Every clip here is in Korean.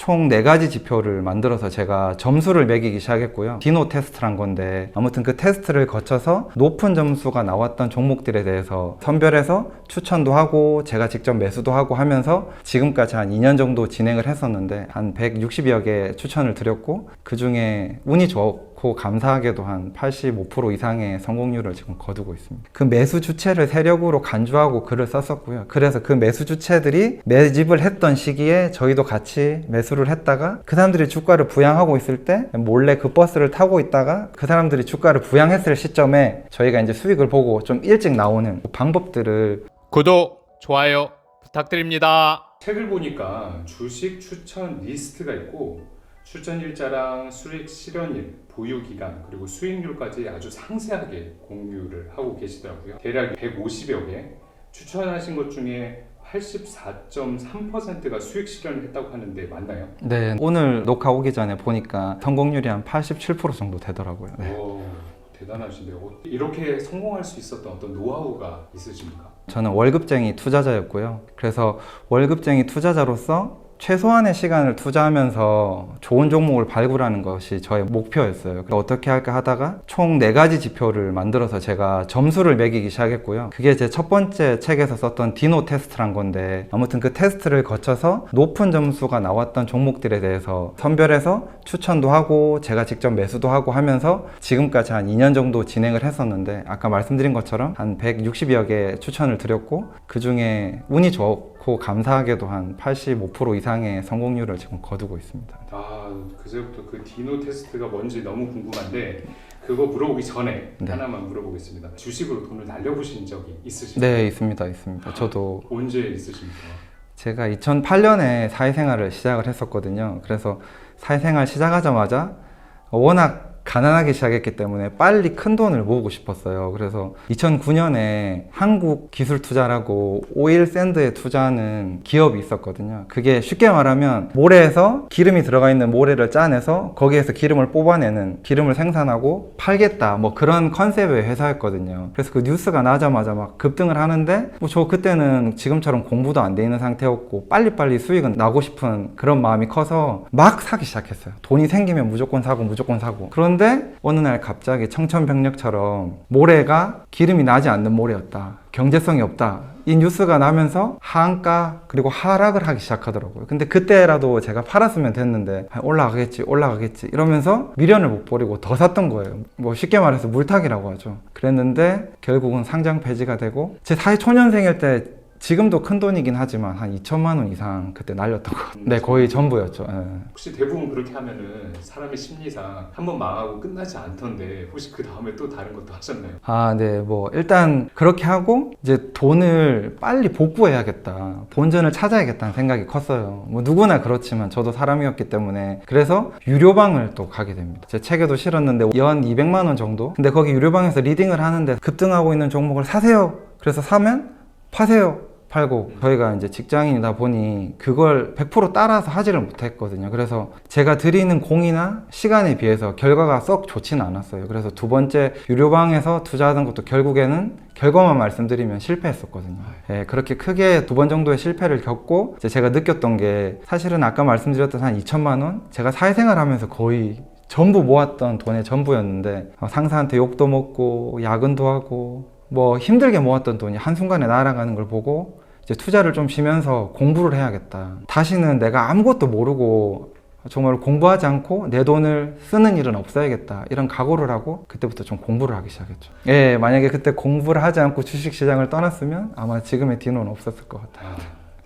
총 4가지 지표를 만들어서 제가 점수를 매기기 시작했고요. 디노 테스트란 건데 아무튼 그 테스트를 거쳐서 높은 점수가 나왔던 종목들에 대해서 선별해서 추천도 하고 제가 직접 매수도 하고 하면서 지금까지 한 2년 정도 진행을 했었는데 한 160여 개 추천을 드렸고 그 중에 운이 좋고 감사하게도 한 85% 이상의 성공률을 지금 거두고 있습니다. 그 매수 주체를 세력으로 간주하고 글을 썼었고요. 그래서 그 매수 주체들이 매집을 했던 시기에 저희도 같이 매수를 했다가 그 사람들이 주가를 부양하고 있을 때 몰래 그 버스를 타고 있다가 그 사람들이 주가를 부양했을 시점에 저희가 이제 수익을 보고 좀 일찍 나오는 방법들을 구독, 좋아요 부탁드립니다. 책을 보니까 주식 추천 리스트가 있고 추천 일자랑 수익 실현일, 보유기간, 그리고 수익률까지 아주 상세하게 공유를 하고 계시더라고요. 대략 150여 개 추천하신 것 중에 84.3%가 수익 실현을 했다고 하는데 맞나요? 네, 오늘 녹화 오기 전에 보니까 성공률이 한 87% 정도 되더라고요. 네. 오, 대단하신데요. 이렇게 성공할 수 있었던 어떤 노하우가 있으십니까? 저는 월급쟁이 투자자였고요. 그래서 월급쟁이 투자자로서 최소한의 시간을 투자하면서 좋은 종목을 발굴하는 것이 저의 목표였어요. 어떻게 할까 하다가 총 4가지 지표를 만들어서 제가 점수를 매기기 시작했고요. 그게 제 첫 번째 책에서 썼던 디노 테스트란 건데 아무튼 그 테스트를 거쳐서 높은 점수가 나왔던 종목들에 대해서 선별해서 추천도 하고 제가 직접 매수도 하고 하면서 지금까지 한 2년 정도 진행을 했었는데 아까 말씀드린 것처럼 한 160여 개 추천을 드렸고 그 중에 운이 좋고 감사하게도 한 85% 이상의 성공률을 지금 거두고 있습니다. 그제부터 그 디노 테스트가 뭔지 너무 궁금한데 그거 물어보기 전에 네. 하나만 물어보겠습니다. 주식으로 돈을 날려보신 적이 있으십니까? 네, 있습니다. 저도 언제 있으십니까? 제가 2008년에 사회생활을 시작을 했었거든요. 그래서 사회생활 시작하자마자 워낙 가난하게 시작했기 때문에 빨리 큰 돈을 모으고 싶었어요. 그래서 2009년에 한국기술투자라고 오일 샌드에 투자하는 기업이 있었거든요. 그게 쉽게 말하면 모래에서 기름이 들어가 있는 모래를 짜내서 거기에서 기름을 뽑아내는, 기름을 생산하고 팔겠다, 뭐 그런 컨셉의 회사였거든요. 그래서 그 뉴스가 나자마자 막 급등을 하는데 저 그때는 지금처럼 공부도 안 돼 있는 상태였고 빨리빨리 수익은 나고 싶은 그런 마음이 커서 막 사기 시작했어요. 돈이 생기면 무조건 사고 그런데 어느 날 갑자기 청천벽력처럼 모래가 기름이 나지 않는 모래였다, 경제성이 없다, 이 뉴스가 나면서 하한가 그리고 하락을 하기 시작하더라고요. 근데 그때라도 제가 팔았으면 됐는데 올라가겠지 이러면서 미련을 못 버리고 더 샀던 거예요. 뭐 쉽게 말해서 물타기라고 하죠. 그랬는데 결국은 상장 폐지가 되고 제 사회초년생일 때 지금도 큰 돈이긴 하지만 한 2천만 원 이상 그때 날렸던 것 같아요. 네, 거의 전부였죠. 네. 혹시 대부분 그렇게 하면은 사람의 심리상 한번 망하고 끝나지 않던데 혹시 그 다음에 또 다른 것도 하셨나요? 네, 뭐 일단 그렇게 하고 이제 돈을 빨리 복구해야겠다, 본전을 찾아야겠다는 생각이 컸어요. 뭐 누구나 그렇지만 저도 사람이었기 때문에 그래서 유료방을 또 가게 됩니다. 제 책에도 실었는데 연 200만 원 정도? 근데 거기 유료방에서 리딩을 하는데 급등하고 있는 종목을 사세요. 그래서 사면 파세요. 팔고 저희가 이제 직장인이다 보니 그걸 100% 따라서 하지를 못했거든요. 그래서 제가 드리는 공이나 시간에 비해서 결과가 썩 좋지는 않았어요. 그래서 두 번째 유료방에서 투자하던 것도 결국에는 결과만 말씀드리면 실패했었거든요. 네, 그렇게 크게 2번 정도의 실패를 겪고 제가 느꼈던 게 사실은 아까 말씀드렸던 한 2천만 원? 제가 사회생활 하면서 거의 전부 모았던 돈의 전부였는데 상사한테 욕도 먹고 야근도 하고 뭐 힘들게 모았던 돈이 한순간에 날아가는 걸 보고 이제 투자를 좀 쉬면서 공부를 해야겠다. 다시는 내가 아무것도 모르고 정말 공부하지 않고 내 돈을 쓰는 일은 없어야겠다. 이런 각오를 하고 그때부터 좀 공부를 하기 시작했죠. 예, 만약에 그때 공부를 하지 않고 주식시장을 떠났으면 아마 지금의 디노는 없었을 것 같아요.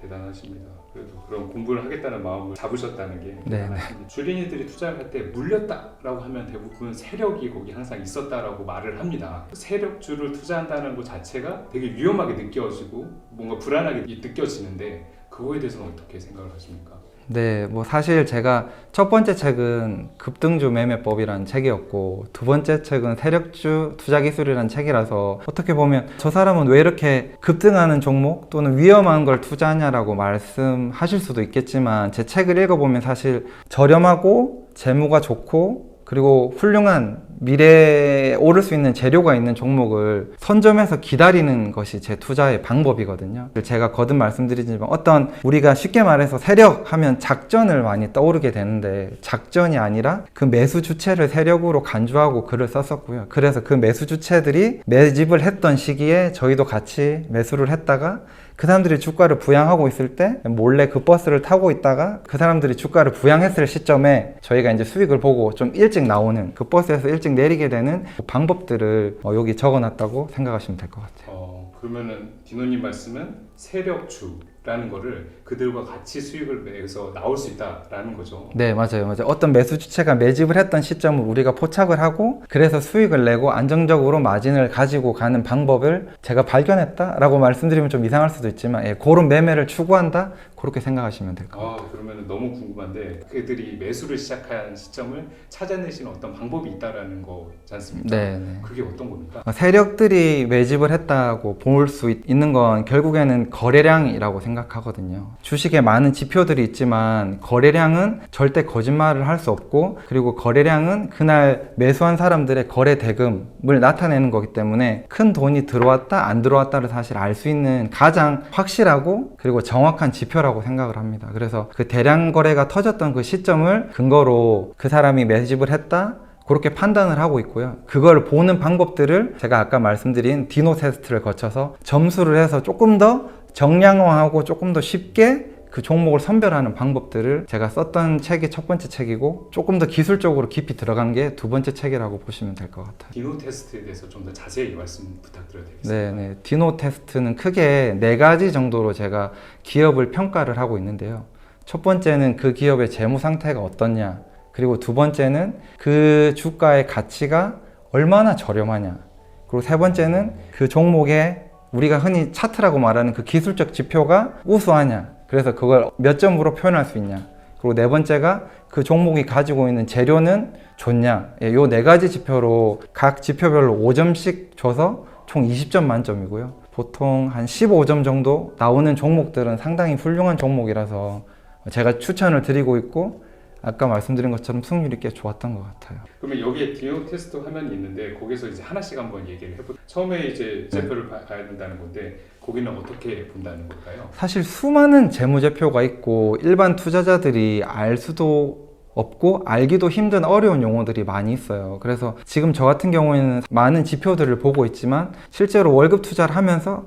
대단하십니다. 그래도 그런 공부를 하겠다는 마음을 잡으셨다는 게 네. 주린이들이 투자를 할 때 물렸다라고 하면 대부분 세력이 거기 항상 있었다라고 말을 합니다. 세력주를 투자한다는 것 자체가 되게 위험하게 느껴지고 뭔가 불안하게 느껴지는데 그거에 대해서는 어떻게 생각을 하십니까? 네, 뭐 사실 제가 첫 번째 책은 급등주 매매법이라는 책이었고 두 번째 책은 세력주 투자기술이라는 책이라서 어떻게 보면 저 사람은 왜 이렇게 급등하는 종목 또는 위험한 걸 투자하냐라고 말씀하실 수도 있겠지만 제 책을 읽어보면 사실 저렴하고 재무가 좋고 그리고 훌륭한 미래에 오를 수 있는 재료가 있는 종목을 선점해서 기다리는 것이 제 투자의 방법이거든요. 제가 거듭 말씀드리지만 어떤 우리가 쉽게 말해서 세력 하면 작전을 많이 떠오르게 되는데 작전이 아니라 그 매수 주체를 세력으로 간주하고 글을 썼었고요. 그래서 그 매수 주체들이 매집을 했던 시기에 저희도 같이 매수를 했다가 그 사람들이 주가를 부양하고 있을 때 몰래 그 버스를 타고 있다가 그 사람들이 주가를 부양했을 시점에 저희가 이제 수익을 보고 좀 일찍 나오는 그 버스에서 일찍 내리게 되는 방법들을 여기 적어놨다고 생각하시면 될 것 같아요. 그러면은 디노님 말씀은 세력주라는 거를 그들과 같이 수익을 내서 나올 수 있다라는 거죠. 네, 맞아요. 어떤 매수 주체가 매집을 했던 시점을 우리가 포착을 하고 그래서 수익을 내고 안정적으로 마진을 가지고 가는 방법을 제가 발견했다라고 말씀드리면 좀 이상할 수도 있지만 그런 매매를 추구한다 그렇게 생각하시면 될 것 같아요. 그러면 너무 궁금한데 그들이 매수를 시작한 시점을 찾아내시는 어떤 방법이 있다라는 거지 않습니까? 네. 그게 어떤 겁니까? 세력들이 매집을 했다고 볼 수 있는 건 결국에는 거래량이라고 생각하거든요. 주식에 많은 지표들이 있지만 거래량은 절대 거짓말을 할 수 없고 그리고 거래량은 그날 매수한 사람들의 거래 대금을 나타내는 거기 때문에 큰 돈이 들어왔다 안 들어왔다를 사실 알 수 있는 가장 확실하고 그리고 정확한 지표라고 생각을 합니다. 그래서 그 대량 거래가 터졌던 그 시점을 근거로 그 사람이 매집을 했다 그렇게 판단을 하고 있고요. 그걸 보는 방법들을 제가 아까 말씀드린 디노 테스트를 거쳐서 점수를 해서 조금 더 정량화하고 조금 더 쉽게 그 종목을 선별하는 방법들을 제가 썼던 책이 첫 번째 책이고 조금 더 기술적으로 깊이 들어간 게 두 번째 책이라고 보시면 될 것 같아요. 디노 테스트에 대해서 좀 더 자세히 말씀 부탁드려도 되겠습니까? 네. 디노 테스트는 크게 4가지 정도로 제가 기업을 평가를 하고 있는데요. 첫 번째는 그 기업의 재무 상태가 어떻냐, 그리고 두 번째는 그 주가의 가치가 얼마나 저렴하냐, 그리고 세 번째는 그 종목의 우리가 흔히 차트라고 말하는 그 기술적 지표가 우수하냐, 그래서 그걸 몇 점으로 표현할 수 있냐, 그리고 네 번째가 그 종목이 가지고 있는 재료는 좋냐. 요 4가지 지표로 각 지표별로 5점씩 줘서 총 20점 만점이고요. 보통 한 15점 정도 나오는 종목들은 상당히 훌륭한 종목이라서 제가 추천을 드리고 있고 아까 말씀드린 것처럼 승률이 꽤 좋았던 것 같아요. 그러면 여기에 디노 테스트 화면이 있는데 거기서 이제 하나씩 한번 얘기를 해볼까요? 처음에 이제 지표를 봐야 된다는 건데 거기는 어떻게 본다는 걸까요? 사실 수많은 재무제표가 있고 일반 투자자들이 알 수도 없고 알기도 힘든 어려운 용어들이 많이 있어요. 그래서 지금 저 같은 경우에는 많은 지표들을 보고 있지만 실제로 월급 투자를 하면서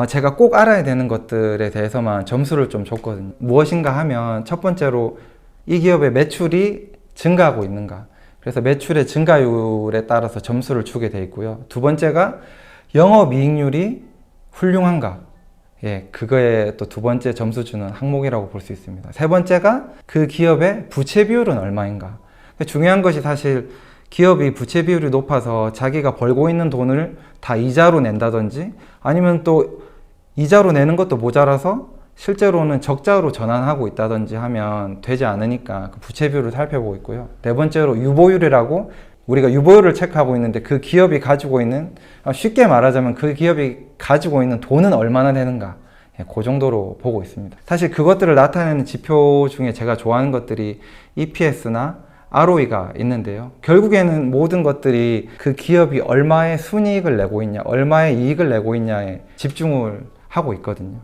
제가 꼭 알아야 되는 것들에 대해서만 점수를 좀 줬거든요. 무엇인가 하면 첫 번째로 이 기업의 매출이 증가하고 있는가, 그래서 매출의 증가율에 따라서 점수를 주게 돼 있고요. 두 번째가 영업이익률이 훌륭한가, 그거에 또 두 번째 점수 주는 항목이라고 볼 수 있습니다. 세 번째가 그 기업의 부채 비율은 얼마인가. 중요한 것이 사실 기업이 부채 비율이 높아서 자기가 벌고 있는 돈을 다 이자로 낸다든지 아니면 또 이자로 내는 것도 모자라서 실제로는 적자로 전환하고 있다든지 하면 되지 않으니까 그 부채 비율을 살펴보고 있고요. 네 번째로 유보율이라고 우리가 유보율을 체크하고 있는데 그 기업이 가지고 있는, 쉽게 말하자면 그 기업이 가지고 있는 돈은 얼마나 되는가, 그 정도로 보고 있습니다. 사실 그것들을 나타내는 지표 중에 제가 좋아하는 것들이 EPS나 ROE가 있는데요. 결국에는 모든 것들이 그 기업이 얼마의 순이익을 내고 있냐, 얼마의 이익을 내고 있냐에 집중을 하고 있거든요.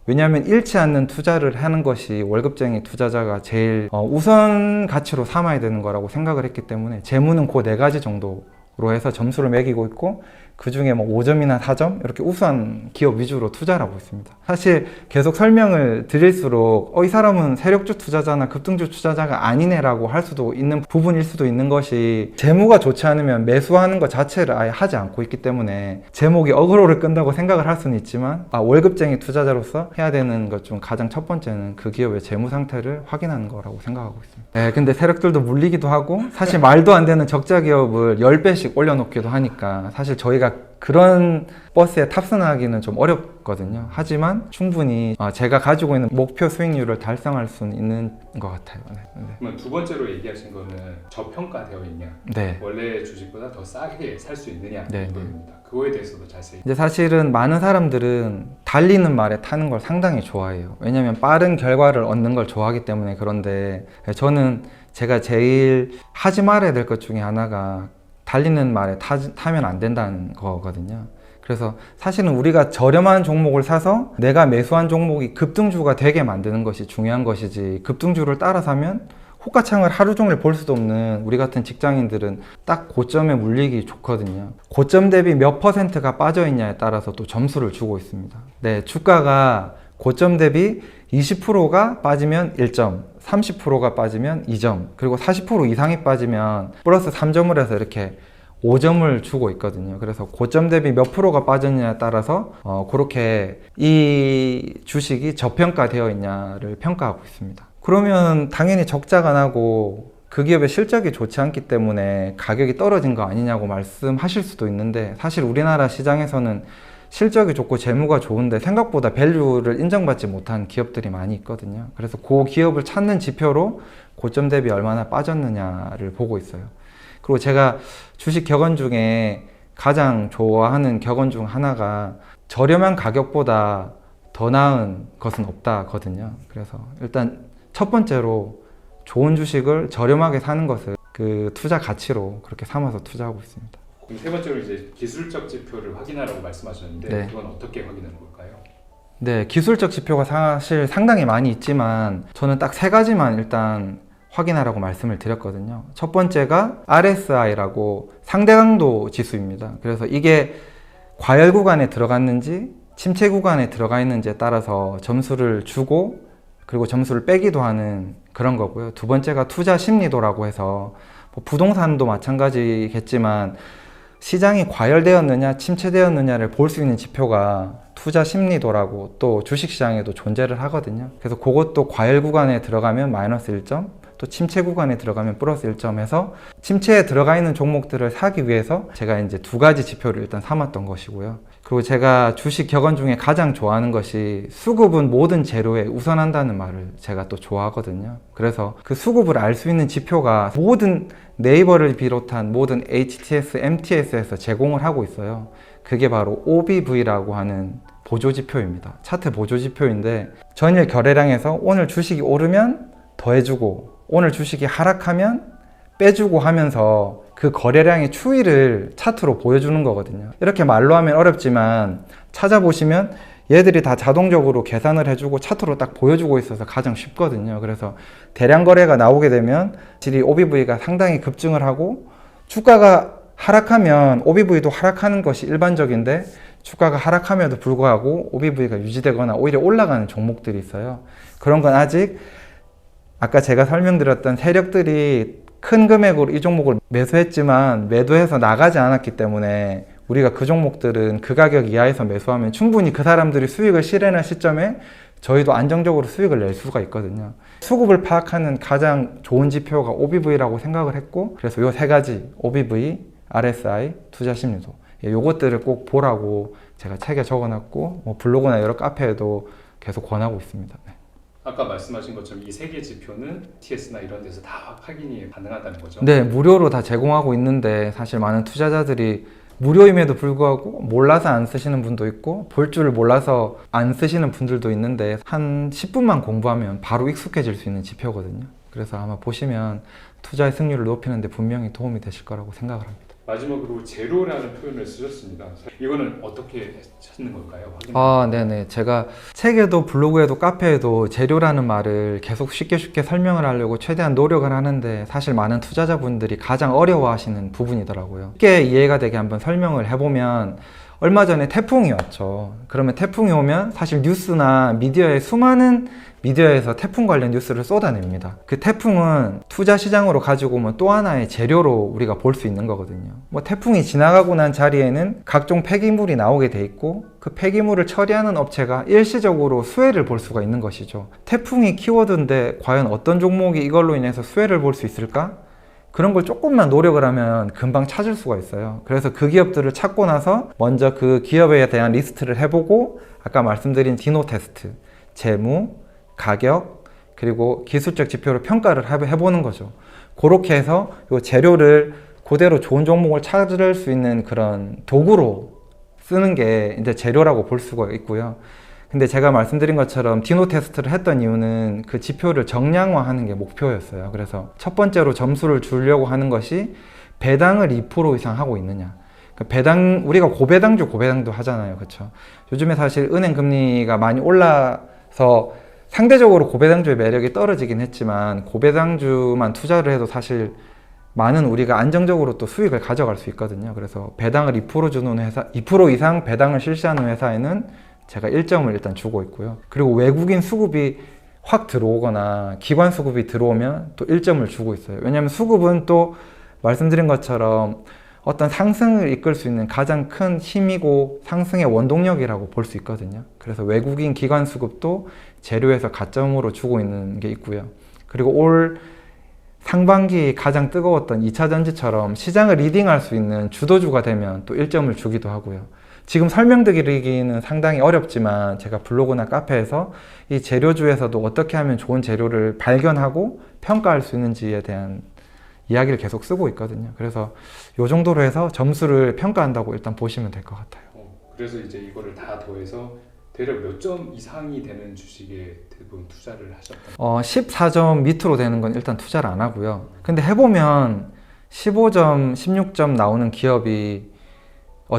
왜냐하면 잃지 않는 투자를 하는 것이 월급쟁이 투자자가 제일 우선 가치로 삼아야 되는 거라고 생각을 했기 때문에 재무는 그 4가지 정도로 해서 점수를 매기고 있고 그 중에 뭐 5점이나 4점 이렇게 우수한 기업 위주로 투자를 하고 있습니다. 사실 계속 설명을 드릴수록 이 사람은 세력주 투자자나 급등주 투자자가 아니네라고 할 수도 있는 부분일 수도 있는 것이 재무가 좋지 않으면 매수하는 것 자체를 아예 하지 않고 있기 때문에 제목이 어그로를 끈다고 생각을 할 수는 있지만 월급쟁이 투자자로서 해야 되는 것 중 가장 첫 번째는 그 기업의 재무 상태를 확인하는 거라고 생각하고 있습니다. 근데 세력들도 물리기도 하고 사실 말도 안 되는 적자 기업을 10배씩 올려놓기도 하니까 사실 저희가 제가 그런 버스에 탑승하기는 좀 어렵거든요. 하지만 충분히 제가 가지고 있는 목표 수익률을 달성할 수는 있는 것 같아요. 네. 그러면 두 번째로 얘기하신 거는 저평가되어 있냐, 네. 원래 주식보다 더 싸게 살 수 있느냐 네, 이거입니다. 그거에 대해서도 자세히. 이제 사실은 많은 사람들은 달리는 말에 타는 걸 상당히 좋아해요. 왜냐하면 빠른 결과를 얻는 걸 좋아하기 때문에. 그런데 저는 제가 제일 하지 말아야 될 것 중에 하나가 달리는 말에 타면 안 된다는 거거든요. 그래서 사실은 우리가 저렴한 종목을 사서 내가 매수한 종목이 급등주가 되게 만드는 것이 중요한 것이지, 급등주를 따라 사면 호가창을 하루 종일 볼 수도 없는 우리 같은 직장인들은 딱 고점에 물리기 좋거든요. 고점 대비 몇 퍼센트가 빠져 있냐에 따라서 또 점수를 주고 있습니다. 네, 주가가 고점 대비 20%가 빠지면 1점, 30%가 빠지면 2점, 그리고 40% 이상이 빠지면 플러스 3점을 해서 이렇게 5점을 주고 있거든요. 그래서 고점 대비 몇 프로가 빠졌냐에 따라서 그렇게 이 주식이 저평가되어 있냐를 평가하고 있습니다. 그러면 당연히 적자가 나고 그 기업의 실적이 좋지 않기 때문에 가격이 떨어진 거 아니냐고 말씀하실 수도 있는데, 사실 우리나라 시장에서는 실적이 좋고 재무가 좋은데 생각보다 밸류를 인정받지 못한 기업들이 많이 있거든요. 그래서 그 기업을 찾는 지표로 고점 대비 얼마나 빠졌느냐를 보고 있어요. 그리고 제가 주식 격언 중에 가장 좋아하는 격언 중 하나가 저렴한 가격보다 더 나은 것은 없다거든요. 그래서 일단 첫 번째로 좋은 주식을 저렴하게 사는 것을 그 투자 가치로 그렇게 삼아서 투자하고 있습니다. 그럼 세 번째로 이제 기술적 지표를 확인하라고 말씀하셨는데 네. 그건 어떻게 확인하는 걸까요? 네, 기술적 지표가 사실 상당히 많이 있지만 저는 딱 세 가지만 일단 확인하라고 말씀을 드렸거든요. 첫 번째가 RSI라고 상대 강도 지수입니다. 그래서 이게 과열 구간에 들어갔는지 침체 구간에 들어가 있는지에 따라서 점수를 주고 그리고 점수를 빼기도 하는 그런 거고요. 두 번째가 투자 심리도라고 해서 뭐 부동산도 마찬가지겠지만 시장이 과열되었느냐 침체되었느냐를 볼 수 있는 지표가 투자 심리도라고 또 주식시장에도 존재를 하거든요. 그래서 그것도 과열 구간에 들어가면 마이너스 1점, 또 침체 구간에 들어가면 플러스 1점 해서 침체에 들어가 있는 종목들을 사기 위해서 제가 이제 두 가지 지표를 일단 삼았던 것이고요. 그리고 제가 주식 격언 중에 가장 좋아하는 것이 수급은 모든 재료에 우선한다는 말을 제가 또 좋아하거든요. 그래서 그 수급을 알 수 있는 지표가 모든 네이버를 비롯한 모든 HTS, MTS에서 제공을 하고 있어요. 그게 바로 OBV라고 하는 보조지표입니다. 차트 보조지표인데 전일 거래량에서 오늘 주식이 오르면 더해주고 오늘 주식이 하락하면 빼주고 하면서 그 거래량의 추이를 차트로 보여주는 거거든요. 이렇게 말로 하면 어렵지만 찾아보시면 얘들이 다 자동적으로 계산을 해주고 차트로 딱 보여주고 있어서 가장 쉽거든요. 그래서 대량 거래가 나오게 되면 질이 OBV가 상당히 급증을 하고 주가가 하락하면 OBV도 하락하는 것이 일반적인데 주가가 하락함에도 불구하고 OBV가 유지되거나 오히려 올라가는 종목들이 있어요. 그런 건 아직 아까 제가 설명드렸던 세력들이 큰 금액으로 이 종목을 매수했지만 매도해서 나가지 않았기 때문에 우리가 그 종목들은 그 가격 이하에서 매수하면 충분히 그 사람들이 수익을 실현할 시점에 저희도 안정적으로 수익을 낼 수가 있거든요. 수급을 파악하는 가장 좋은 지표가 OBV라고 생각을 했고, 그래서 이 세 가지 OBV, RSI, 투자 심리도 요것들을 꼭 보라고 제가 책에 적어놨고 뭐 블로그나 여러 카페에도 계속 권하고 있습니다. 네. 아까 말씀하신 것처럼 이 세 개 지표는 TS나 이런 데서 다 확인이 가능하다는 거죠? 네, 무료로 다 제공하고 있는데 사실 많은 투자자들이 무료임에도 불구하고 몰라서 안 쓰시는 분도 있고 볼 줄을 몰라서 안 쓰시는 분들도 있는데 한 10분만 공부하면 바로 익숙해질 수 있는 지표거든요. 그래서 아마 보시면 투자의 승률을 높이는 데 분명히 도움이 되실 거라고 생각을 합니다. 마지막으로 제로라는 표현을 쓰셨습니다. 이거는 어떻게 찾는 걸까요? 네네. 제가 책에도 블로그에도 카페에도 재료라는 말을 계속 쉽게 설명을 하려고 최대한 노력을 하는데 사실 많은 투자자분들이 가장 어려워하시는 부분이더라고요. 쉽게 이해가 되게 한번 설명을 해보면 얼마 전에 태풍이 왔죠. 그러면 태풍이 오면 사실 뉴스나 미디어에 수많은 미디어에서 태풍 관련 뉴스를 쏟아냅니다. 그 태풍은 투자 시장으로 가지고 오면 또 하나의 재료로 우리가 볼 수 있는 거거든요. 뭐 태풍이 지나가고 난 자리에는 각종 폐기물이 나오게 돼 있고 그 폐기물을 처리하는 업체가 일시적으로 수혜를 볼 수가 있는 것이죠. 태풍이 키워드인데 과연 어떤 종목이 이걸로 인해서 수혜를 볼 수 있을까? 그런 걸 조금만 노력을 하면 금방 찾을 수가 있어요. 그래서 그 기업들을 찾고 나서 먼저 그 기업에 대한 리스트를 해보고 아까 말씀드린 디노 테스트, 재무, 가격, 그리고 기술적 지표로 평가를 해보는 거죠. 그렇게 해서 이 재료를 그대로 좋은 종목을 찾을 수 있는 그런 도구로 쓰는 게 이제 재료라고 볼 수가 있고요. 근데 제가 말씀드린 것처럼 디노 테스트를 했던 이유는 그 지표를 정량화하는 게 목표였어요. 그래서 첫 번째로 점수를 주려고 하는 것이 배당을 2% 이상 하고 있느냐. 배당, 우리가 고배당도 하잖아요. 그렇죠? 요즘에 사실 은행 금리가 많이 올라서 상대적으로 고배당주의 매력이 떨어지긴 했지만 고배당주만 투자를 해도 사실 많은 우리가 안정적으로 또 수익을 가져갈 수 있거든요. 그래서 배당을 2% 주는 회사, 2% 이상 배당을 실시하는 회사에는 제가 1점을 일단 주고 있고요. 그리고 외국인 수급이 확 들어오거나 기관 수급이 들어오면 또 1점을 주고 있어요. 왜냐하면 수급은 또 말씀드린 것처럼 어떤 상승을 이끌 수 있는 가장 큰 힘이고 상승의 원동력이라고 볼 수 있거든요. 그래서 외국인 기관 수급도 재료에서 가점으로 주고 있는 게 있고요. 그리고 올 상반기 가장 뜨거웠던 2차 전지처럼 시장을 리딩할 수 있는 주도주가 되면 또 1점을 주기도 하고요. 지금 설명드리기는 상당히 어렵지만 제가 블로그나 카페에서 이 재료주에서도 어떻게 하면 좋은 재료를 발견하고 평가할 수 있는지에 대한 이야기를 계속 쓰고 있거든요. 그래서 이 정도로 해서 점수를 평가한다고 일단 보시면 될 것 같아요. 그래서 이제 이거를 다 더해서 대략 몇 점 이상이 되는 주식에 대부분 투자를 하셨던 14점 밑으로 되는 건 일단 투자를 안 하고요. 근데 해보면 15점, 16점 나오는 기업이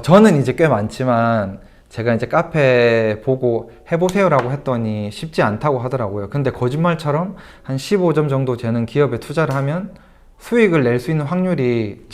저는 이제 꽤 많지만 제가 이제 카페 보고 해보세요라고 했더니 쉽지 않다고 하더라고요. 근데 거짓말처럼 한 15점 정도 되는 기업에 투자를 하면 수익을 낼 수 있는 확률이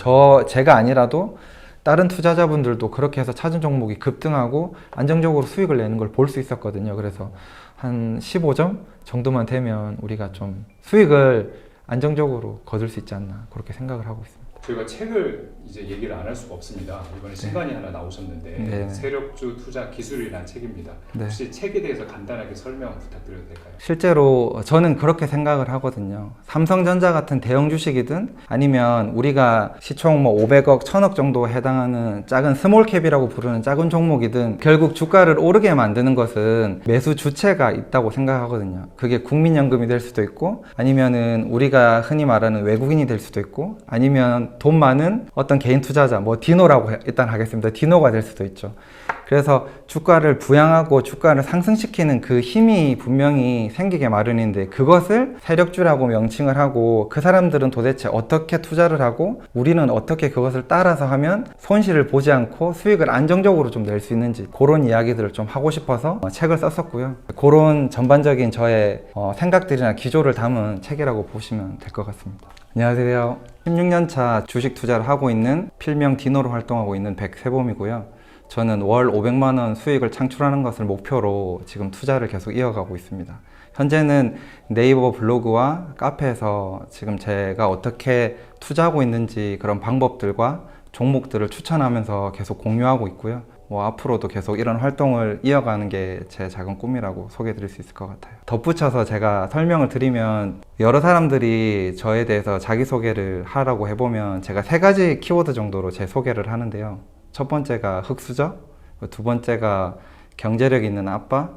제가 아니라도 다른 투자자분들도 그렇게 해서 찾은 종목이 급등하고 안정적으로 수익을 내는 걸 볼 수 있었거든요. 그래서 한 15점 정도만 되면 우리가 좀 수익을 안정적으로 거둘 수 있지 않나 그렇게 생각을 하고 있습니다. 저희가 책을 이제 얘기를 안 할 수가 없습니다. 이번에 신간이 하나 나오셨는데 네. 세력주 투자 기술이라는 책입니다. 네. 혹시 책에 대해서 간단하게 설명 부탁드려도 될까요? 실제로 저는 그렇게 생각을 하거든요. 삼성전자 같은 대형 주식이든 아니면 우리가 시총 500억, 1000억 정도에 해당하는 작은 스몰캡이라고 부르는 작은 종목이든 결국 주가를 오르게 만드는 것은 매수 주체가 있다고 생각하거든요. 그게 국민연금이 될 수도 있고 아니면은 우리가 흔히 말하는 외국인이 될 수도 있고 아니면 돈 많은 어떤 개인 투자자, 디노라고 일단 하겠습니다. 디노가 될 수도 있죠. 그래서 주가를 부양하고 주가를 상승시키는 그 힘이 분명히 생기게 마련인데 그것을 세력주라고 명칭을 하고 그 사람들은 도대체 어떻게 투자를 하고 우리는 어떻게 그것을 따라서 하면 손실을 보지 않고 수익을 안정적으로 좀 낼 수 있는지 그런 이야기들을 좀 하고 싶어서 책을 썼었고요. 그런 전반적인 저의 생각들이나 기조를 담은 책이라고 보시면 될 것 같습니다. 안녕하세요. 16년차 주식 투자를 하고 있는 필명 디노로 활동하고 있는 백세범이고요. 저는 월 500만 원 수익을 창출하는 것을 목표로 지금 투자를 계속 이어가고 있습니다. 현재는 네이버 블로그와 카페에서 지금 제가 어떻게 투자하고 있는지 그런 방법들과 종목들을 추천하면서 계속 공유하고 있고요. 앞으로도 계속 이런 활동을 이어가는 게 제 작은 꿈이라고 소개해 드릴 수 있을 것 같아요. 덧붙여서 제가 설명을 드리면 여러 사람들이 저에 대해서 자기소개를 하라고 해보면 제가 3가지 키워드 정도로 제 소개를 하는데요. 첫 번째가 흑수저, 두 번째가 경제력 있는 아빠,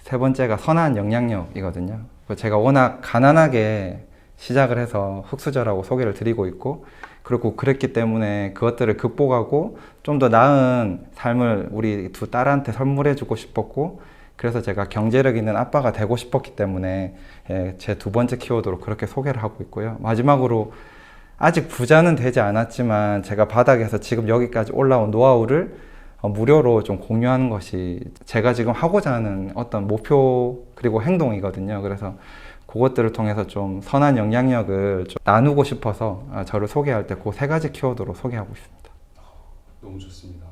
세 번째가 선한 영향력이거든요. 제가 워낙 가난하게 시작을 해서 흑수저라고 소개를 드리고 있고 그리고 그랬기 때문에 그것들을 극복하고 좀 더 나은 삶을 우리 두 딸한테 선물해 주고 싶었고 그래서 제가 경제력 있는 아빠가 되고 싶었기 때문에 제 두 번째 키워드로 그렇게 소개를 하고 있고요. 마지막으로 아직 부자는 되지 않았지만 제가 바닥에서 지금 여기까지 올라온 노하우를 무료로 좀 공유하는 것이 제가 지금 하고자 하는 어떤 목표 그리고 행동이거든요. 그래서 그것들을 통해서 좀 선한 영향력을 좀 나누고 싶어서 저를 소개할 때 그 3가지 키워드로 소개하고 있습니다. 너무 좋습니다.